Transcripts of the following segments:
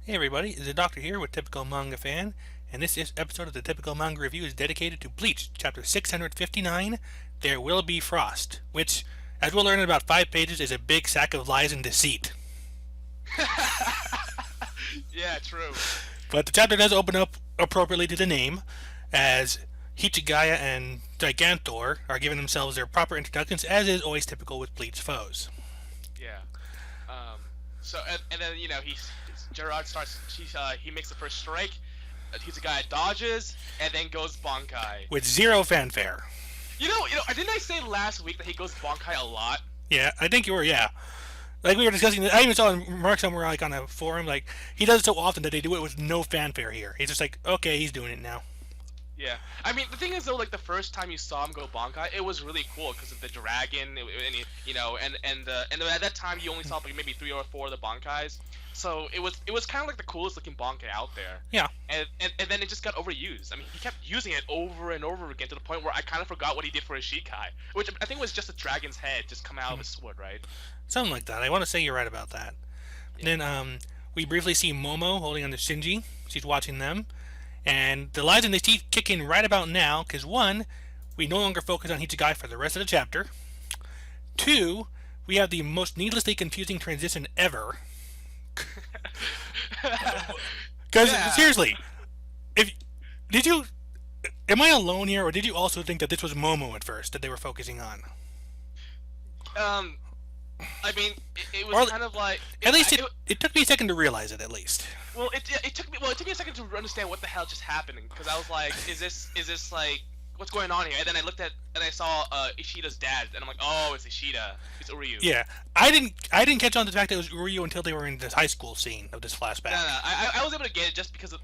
Hey everybody, it's the Doctor here with Typical Manga Fan, and this episode of the Typical Manga Review is dedicated to Bleach, chapter 659, There Will Be Frost, which, as we'll learn in about 5 pages, is a big sack of lies and deceit. Yeah, true. But the chapter does open up appropriately to the name, as Hichigaya and Gigantor are giving themselves their proper introductions, as is always typical with Bleach foes. Yeah. So then Gerard starts. He makes the first strike. He's a guy that dodges and then goes Bankai. With zero fanfare. Didn't I say last week that he goes Bankai a lot? Yeah, I think you were, yeah. Like we were discussing, I even saw a remark somewhere like on a forum, like he does it so often that they do it with no fanfare here. He's just like, okay, he's doing it now. Yeah. I mean, the thing is though, like the first time you saw him go Bankai, it was really cool because of the dragon, and at that time you only saw like maybe 3 or 4 of the Bankais. So it was kind of like the coolest looking Bankai out there. Yeah, And then it just got overused. I mean, he kept using it over and over again to the point where I kind of forgot what he did for his Shikai, which I think was just a dragon's head just come out of his sword, right? something like that. I want to say you're right about that. Yeah. Then we briefly see Momo holding on to Shinji. She's watching them, and the lies and the teeth kick in right about now. Because one, we no longer focus on Hichigai for the rest of the chapter. Two, we have the most needlessly confusing transition ever. Because Yeah. seriously, if did you am I alone here, or did you also think that this was Momo at first that they were focusing on? Um, I mean, it was Or kind of like at least it took me a second to realize it. At least. well, it took me a second to understand what the hell just happened because I was like, is this like what's going on here? And then I looked at and I saw Ishida's dad, and I'm like, oh, it's Ishida, it's Uryu. Yeah, I didn't catch on to the fact that it was Uryu until they were in this high school scene of this No, flashback. no, I was able to get it just because of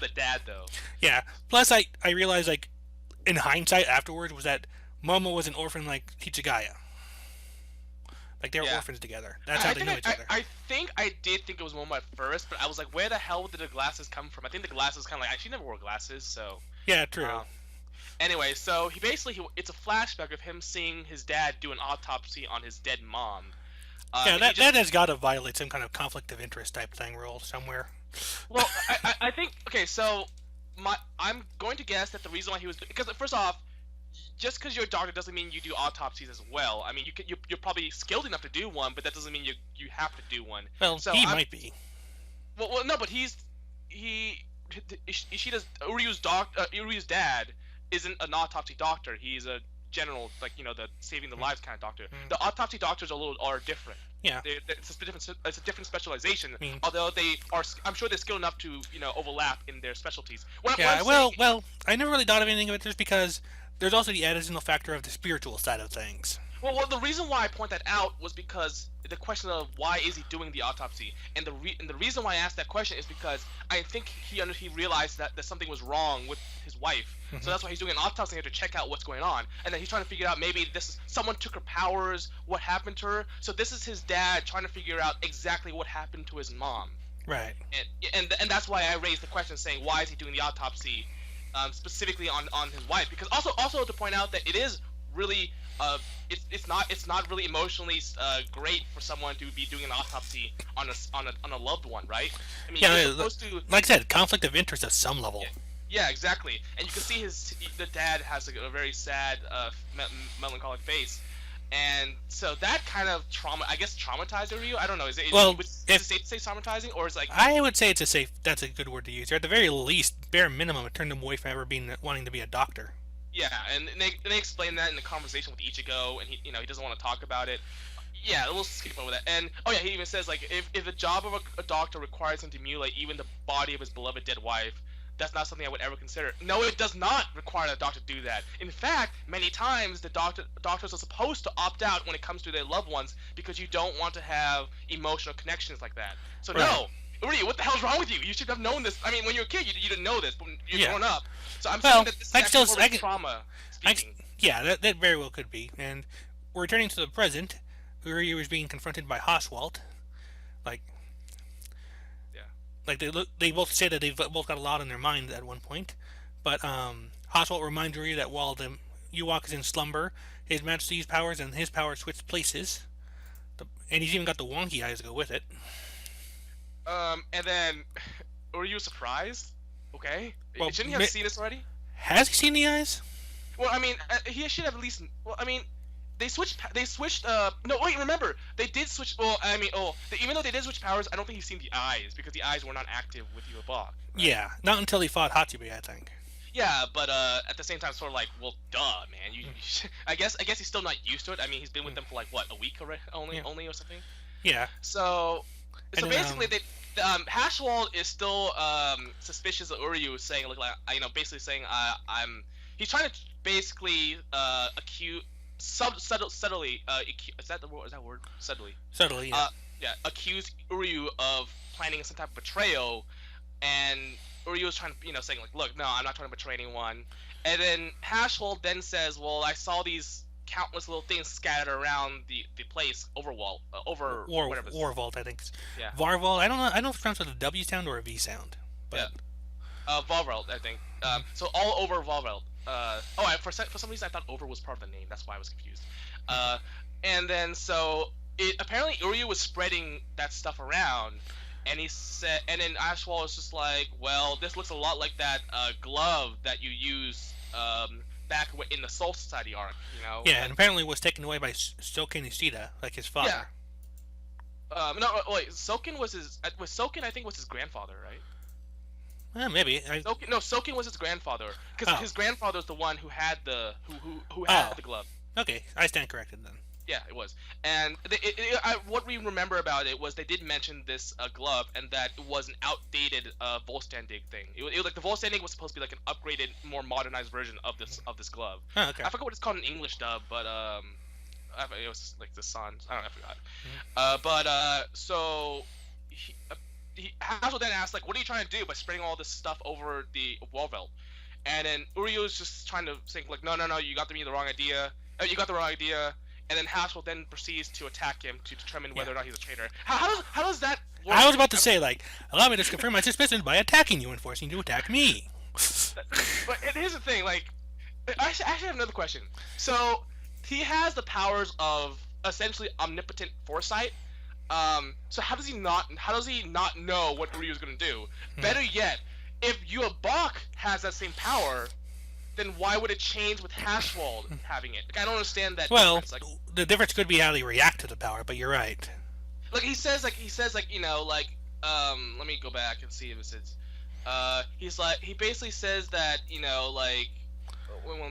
the dad though. Yeah. Plus, I realized like in hindsight afterwards was that Momo was an orphan like Hichigaya. Like they were Yeah. orphans together. That's how they know each other. I think I did think it was Momo at first, but I was like, where the hell did the glasses come from? I think the glasses kind of like she never wore glasses, so. Yeah, true. Um, Anyway, so it's a flashback of him seeing his dad do an autopsy on his dead mom. Yeah, And that that has got to violate some kind of conflict of interest type thing rule somewhere. well, I think okay, so I'm going to guess that the reason why he was because first off, just because you're a doctor doesn't mean you do autopsies as well. I mean, you're probably skilled enough to do one, but that doesn't mean you have to do one. Well, So he I'm, might be. well, no, but he Ishida's Uryu's dad isn't an autopsy doctor. He's a general, like the saving the lives kind of doctor. Mm. The autopsy doctors are different. Yeah. It's a different specialization. I mean, Although I'm sure they're skilled enough to overlap in their specialties. What yeah. I'm Well, saying, well, I never really thought of anything of it just because there's also the additional factor of the spiritual side of things. well, the reason why I point that out was because the question of why is he doing the autopsy, and the reason why I asked that question is because I think he realized that something was wrong with his wife, so that's why he's doing an autopsy here to check out what's going on, and then he's trying to figure out maybe someone took her powers, what happened to her. So this is his dad trying to figure out exactly what happened to his mom, Right. and that's why I raised the question saying why is he doing the autopsy, specifically on his wife, because also to point out that it is really it's not really emotionally great for someone to be doing an autopsy on a loved one, right? I mean, Yeah. you're supposed to. Like I said, conflict of interest at some level. Yeah, yeah, exactly. And you can see the dad has a very sad, melancholic face, and so that kind of traumatized Ryu. I don't know. Well, is it if safe to say traumatizing, or is like I would say it's a safe. That's a good word to use. Or at the very least, bare minimum, it turned him away from ever wanting to be a doctor. yeah? And they explain that in the conversation with Ichigo, and he doesn't want to talk about it. Yeah, we'll skip over that. And oh yeah, he even says like if the job of a doctor requires him to mutilate even the body of his beloved dead wife, that's not something I would ever consider. No, it does not require the doctor to do that. In fact, many times doctors are supposed to opt out when it comes to their loved ones because you don't want to have emotional connections like that. So Right. no. Uri, what the hell's wrong with you? You should have known this. I mean, when you were a kid, you didn't know this, but you're Yeah. grown up. So I'm Well, saying that this is I can actually still- more I of can- trauma I, speaking. yeah, that very well could be. And we're returning to the present. Uryu is being confronted by Haswalt. Like, Yeah. like they both say that they've both got a lot on their mind at one point. But Haswalt reminds Uryu that while the Ewok is in slumber, His Majesty's powers and his powers switch places. And he's even got the wonky eyes to go with it. And then Uryu was surprised. Okay, Well, shouldn't he have seen this already? has he seen the eyes? Well, I mean, he should have at least. Well, I mean, they switched. They switched. No, wait. Remember, they did switch. Well, I mean, even though they did switch powers, I don't think he's seen the eyes because the eyes were not active with Yubak. Right? Yeah, not until he fought Hatsube, I think. Yeah, but at the same time, sort of like, well, duh, man. I guess he's still not used to it. I mean, he's been with them for like what, a week already, only or something. Yeah. So And then, basically, Hashwald is still suspicious of Uryu, saying like basically saying he's trying to basically accuse subtly is that the word? Is that word subtly? Subtly, yeah. Accuse Uryu of planning some type of betrayal, and Uryu was trying to saying like, look, no, I'm not trying to betray anyone. And then Hashwald then says, well, I saw these countless little things scattered around the place over whatever. Warvault, I think. Yeah. Varvault. I don't know. I don't know if it's pronounced with a W sound or a V sound. But Volveld, I think. So all over Volveld. For some reason I thought over was part of the name. That's why I was confused. And then apparently Uryu was spreading that stuff around, and he said, and then Ashwal was just like, well, this looks a lot like that glove that you used back in the Soul Society arc, Yeah, and apparently was taken away by Soken Ishida, like his father. Yeah. No, wait. Soken was his. Soken, I think, was his grandfather, right? Maybe. Soken was his grandfather, because his grandfather was the one who had the the glove. Okay, I stand corrected then. Yeah, it was. And what we remember about it was they did mention this glove, and that it was an outdated Volstandig thing. It was like the Volstandig was supposed to be like an upgraded, more modernized version of this glove. Oh, okay. I forgot what it's called in English dub, but it was like the Sun. I don't know, I forgot. So Hazel then asked, like, what are you trying to do by spreading all this stuff over the Wallveld? And then Uryu is just trying to think like, no, you got the wrong idea. You got the wrong idea. And then Haskell then proceeds to attack him to determine whether or not he's a traitor. How does that work? I was about to say, like, allow me to confirm my suspicions by attacking you and forcing you to attack me. But here's the thing, like, I actually have another question. So, he has the powers of essentially omnipotent foresight. So how does he not know what Ryu's gonna do? Better yet, if Yuabak has that same power, then why would it change with Hashwald having it? Like, I don't understand that. Well, difference. Like, the difference could be how they react to the power, but you're right. Like he says, let me go back and see if it says. He basically says that, let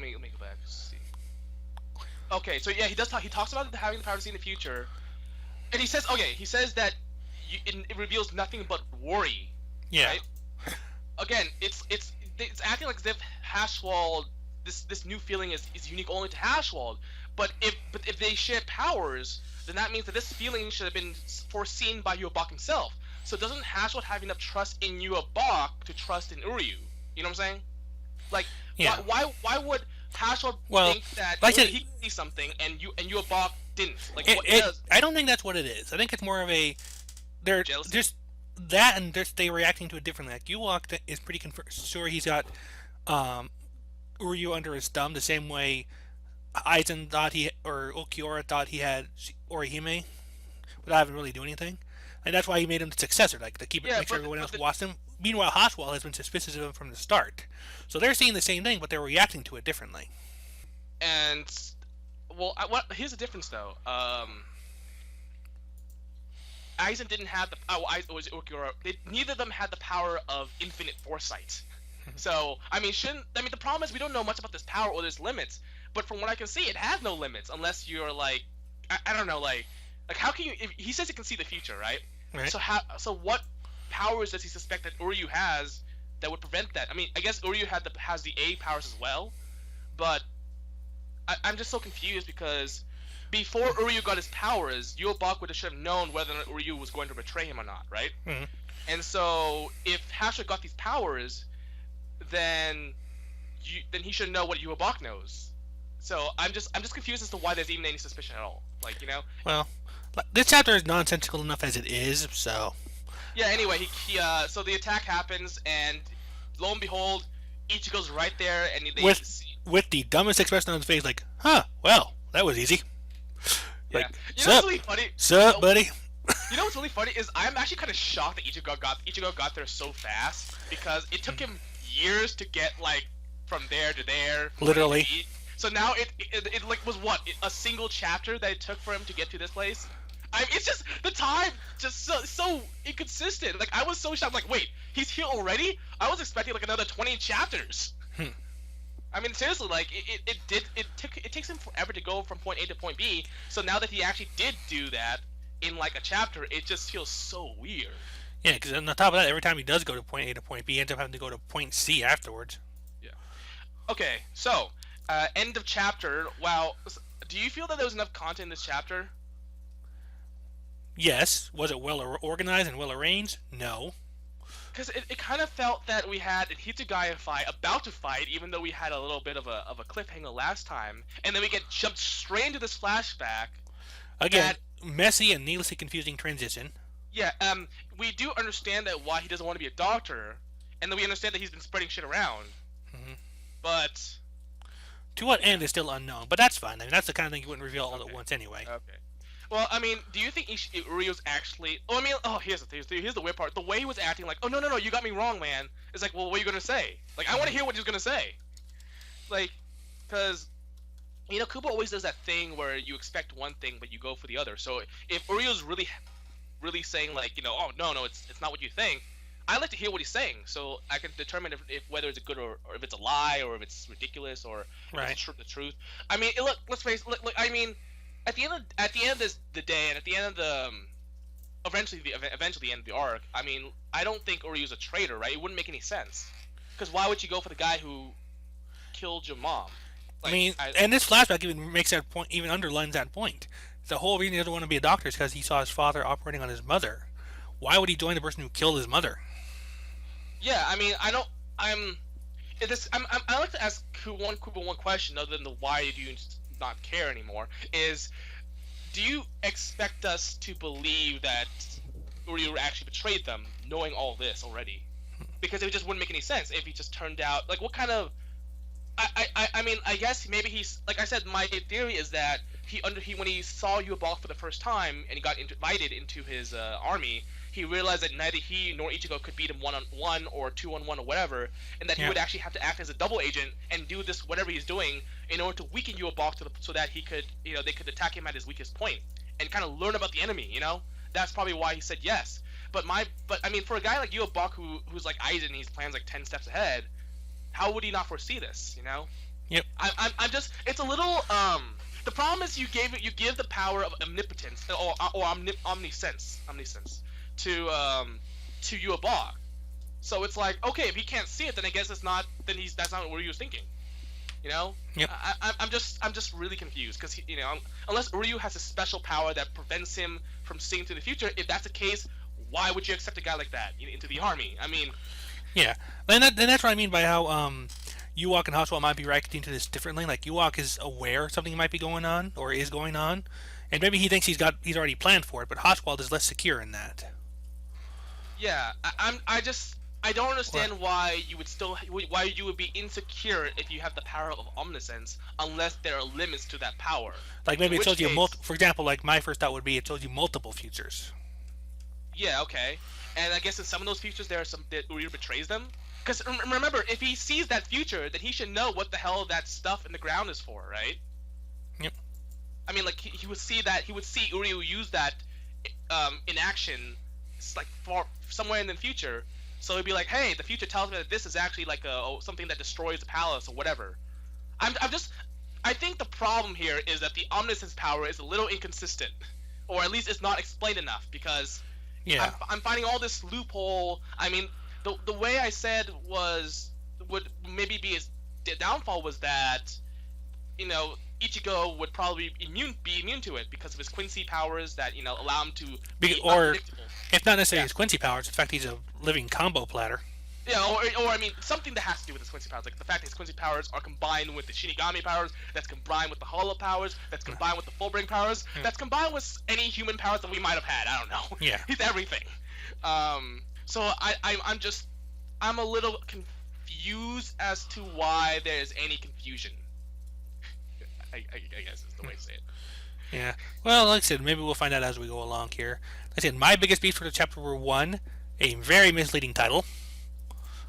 me go back. Let's see. Okay, so yeah, he talks about having the power to see in the future, and he says that it reveals nothing but worry. Yeah. Right? Again, it's acting like as if Hashwald, this new feeling is unique only to Hashwald. But if they share powers, then that means that this feeling should have been foreseen by Yuabak himself. So doesn't Hashwald have enough trust in Yuabak to trust in Uryu? You know what I'm saying? Like, yeah. Why would Hashwald think that he could see something and Yuabak didn't? Like, I don't think that's what it is. I think it's more of jealousy? Just that, and they reacting to it differently. Like, Yuwak is pretty sure he's got Uryu under his thumb, the same way Aizen thought or Okiura thought he had Orihime, without having really do anything. And that's why he made him the successor, like to make sure everyone else watched him. Meanwhile, Hashwal has been suspicious of him from the start. So they're seeing the same thing, but they're reacting to it differently. And here's the difference though. Aizen didn't have neither of them had the power of infinite foresight. So, the problem is we don't know much about this power or there's limits, but from what I can see, it has no limits unless you're like, I don't know, like how can you, if he says it can see the future, right? Right. So what powers does he suspect that Uryu has that would prevent that? I guess Uryu has the A powers as well, but I'm just so confused because before Uryu got his powers, Yuabak should have known whether or not Uryu was going to betray him or not, right? Mm-hmm. And so, if Hashra got these powers, then he should know what Yuabak knows. So I'm just confused as to why there's even any suspicion at all. Like, Well, this chapter is nonsensical enough as it is, so. Yeah. Anyway, so the attack happens, and lo and behold, Ichigo's right there, and with the dumbest expression on his face, like, huh, well, that was easy. Yeah. Like, what's really funny? Sup, buddy? You know what's really funny is I'm actually kind of shocked that Ichigo got there so fast because it took him years to get like from there to there, from point A to Literally. B. So now it like was what a single chapter that it took for him to get to this place. It's just the time just so inconsistent. Like I was so shocked. Like wait, he's here already? I was expecting like another 20 chapters. Hmm. I mean seriously, like it takes him forever to go from point A to point B. So now that he actually did do that in like a chapter, it just feels so weird. Yeah, because on the top of that, every time he does go to point A to point B, he ends up having to go to point C afterwards. Yeah. Okay, so end of chapter. Wow. Do you feel that there was enough content in this chapter? Yes. Was it well organized and well arranged? No. Because it kind of felt that we had an Hitsugaya fight about to fight, even though we had a little bit of a cliffhanger last time, and then we get jumped straight into this flashback. Again, That messy and needlessly confusing transition. yeah, we do understand that why he doesn't want to be a doctor, and then we understand that he's been spreading shit around. Hmm. But To what end is still unknown, but that's fine. I mean, that's the kind of thing you wouldn't reveal all at okay, once anyway. okay. Well, I mean, do you think Ryu's actually? Oh, I mean, oh, here's the weird part. The way he was acting, like, oh no, you got me wrong, man. It's like, well, what are you gonna say? Like, I want to hear what he's gonna say. Like, because Kubo always does that thing where you expect one thing but you go for the other. So if Ryu's really saying like, oh no, it's not what you think. I like to hear what he's saying, so I can determine if whether it's a good or if it's a lie or if it's ridiculous or if Right. it's the truth. I mean, look, let's face. Look, I mean, at the end of the day, and at the end of the eventually the end of the arc, I mean, I don't think Uryu's a traitor, right? It wouldn't make any sense. Because why would you go for the guy who killed your mom? I Like, mean, and this flashback even makes that point, even underlines that point. The whole reason he doesn't want to be a doctor is because he saw his father operating on his mother. Why would he join the person who killed his mother? yeah, I mean, I don't. I'm. I like to ask one question other than the why do you not care anymore is do you expect us to believe that Uryu actually betrayed them knowing all this already? Because it just wouldn't make any sense if he just turned out like what kind of I mean I guess maybe he's like I said my theory is that he when he saw Yubok for the first time and he got invited into his army he realized that neither he nor Ichigo could beat him 1-on-1 or 2-on-1 or whatever and that he Yeah. would actually have to act as a double agent and do this whatever he's doing in order to weaken Yubok so that he could they could attack him at his weakest point and kind of learn about the enemy that's probably why he said yes but I mean for a guy like Yubok who's like Aizen he's plans like 10 steps ahead how would he not foresee this? Yep. I'm just. It's a little. The problem is you give the power of omnipotence or omniscience to Yuabog. So it's like okay, if he can't see it, then I guess it's not. Then that's not what he was thinking. Yep. I'm just really confused because unless Uryu has a special power that prevents him from seeing to the future, if that's the case, why would you accept a guy like that into the army? I mean. Yeah, and that's what I mean by how Ewok and Haswell might be reacting to this differently. Like Ewok is aware something might be going on or is going on, and maybe he thinks he's already planned for it. But Haswell is less secure in that. Yeah, I don't understand why you would be insecure if you have the power of omniscience unless there are limits to that power. Like maybe In it tells which you case- for example, like my first thought would be it tells you multiple futures. Yeah, okay. And I guess in some of those futures there are some that Uryu betrays them. Because remember, if he sees that future, then he should know what the hell that stuff in the ground is for, right? Yep. I mean, like he would see Uryu use that in action, it's like for somewhere in the future. So he'd be like, "Hey, the future tells me that this is actually like something that destroys the palace or whatever." I think the problem here is that the omniscience power is a little inconsistent, or at least it's not explained enough because. Yeah. I'm finding all this loophole. I mean, the way I said would maybe be his downfall was that, Ichigo would probably be immune to it because of his Quincy powers that allow him to be Or unpredictable. if not necessarily his Quincy powers, in fact he's a living combo platter. Yeah, or I mean something that has to do with his Quincy powers, like the fact that his Quincy powers are combined with the Shinigami powers, that's combined with the Hollow powers, that's combined with the Fullbring powers, that's combined with any human powers that we might have had. I don't know. Yeah. He's everything. So I'm a little confused as to why there's any confusion. I guess is the way to say it. Yeah. Well, like I said, maybe we'll find out as we go along here. Like I said, my biggest beef for the chapter were one, a very misleading title,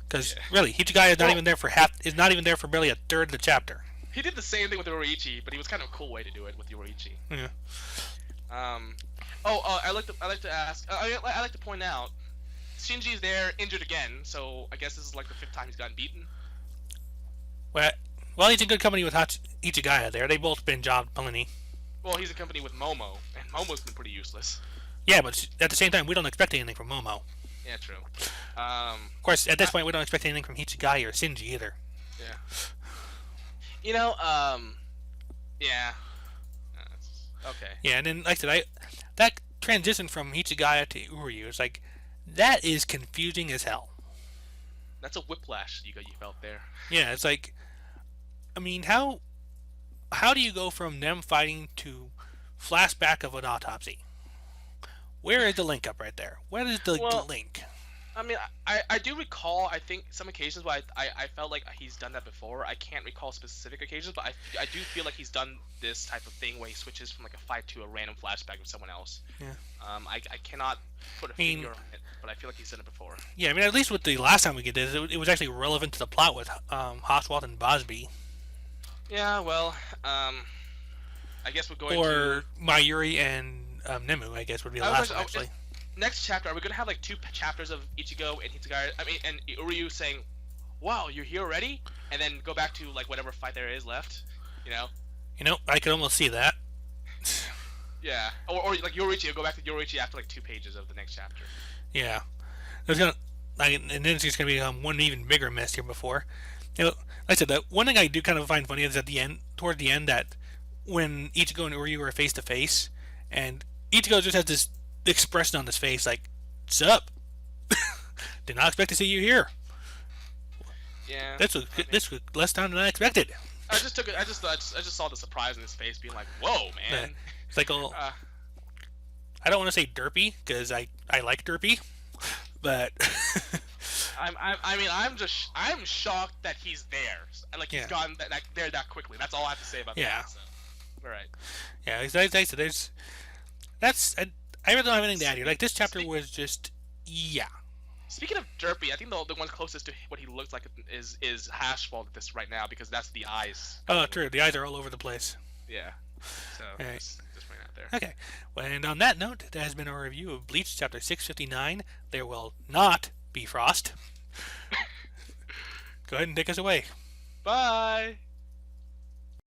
because Yeah. really, Hichigai is not Well, even there for half. Is not even there for barely a third of the chapter. he did the same thing with Yoriichi, but he was kind of a cool way to do it with Yoriichi. Yeah. Um, I like to ask. I like to point out, Shinji's there injured again, so I guess this is like the fifth time he's gotten beaten. Well, well, he's in good company with Ichigaya there. They both been jobbed plenty. Well, he's in company with Momo, and Momo's been pretty useless. Yeah, but at the same time, we don't expect anything from Momo. Yeah, true. Of course, at this point, we don't expect anything from Hichigaya or Shinji either. Yeah. You know, yeah. Okay. Yeah, and then like I said, that transition from Hichigaya to Uryu is like that is confusing as hell. That's a whiplash you felt there. Yeah, it's like, I mean, how do you go from them fighting to flashback of an autopsy? Where is the link up right there? Where is the Well, link? I mean, I do recall, I think, some occasions where I felt like he's done that before. I can't recall specific occasions, but I do feel like he's done this type of thing where he switches from like a fight to a random flashback of someone else. Yeah. I cannot put a mean- finger on it, but I feel like he's done it before. Yeah, I mean, at least with the last time we did this, it was actually relevant to the plot with Oswald and Bosby, Yeah, well, I guess we're going to... or Mayuri and Nemu. I guess would be the last one actually. Next chapter, are we gonna have like two chapters of Ichigo and Hitsugaya? I mean, and Uryu saying, "Wow, you're here already," and then go back to like whatever fight there is left. You know? You know, I could almost see that. Yeah. Or like Yoriichi, go back to Yoriichi after like 2 pages of the next chapter. Yeah, there's gonna like, and then it's just gonna be one even bigger mess here before. You know, like I said, that one thing I do kind of find funny is at the end, toward the end, that when Ichigo and Uryu are face to face, and Ichigo just has this expression on his face like, "Sup? Did not expect to see you here. Yeah. This was less time than I expected." I just took it. I just saw the surprise in his face, being like, "Whoa, man!" It's like, oh, I don't want to say derpy because I like derpy, but I'm shocked that he's there. Like he's Yeah. gone there that quickly. That's all I have to say about Yeah. that. So. All right. yeah, like I said, I really don't have anything to add here. Like this chapter was just yeah. Speaking of derpy, I think the one closest to what he looks like is Hashball at this right now because that's the eyes. Oh, true. The eyes are all over the place. Yeah. So Right. just putting that there. Okay. Well, and on that note, that has been our review of Bleach chapter 659. There will not be frost. Go ahead and take us away. Bye.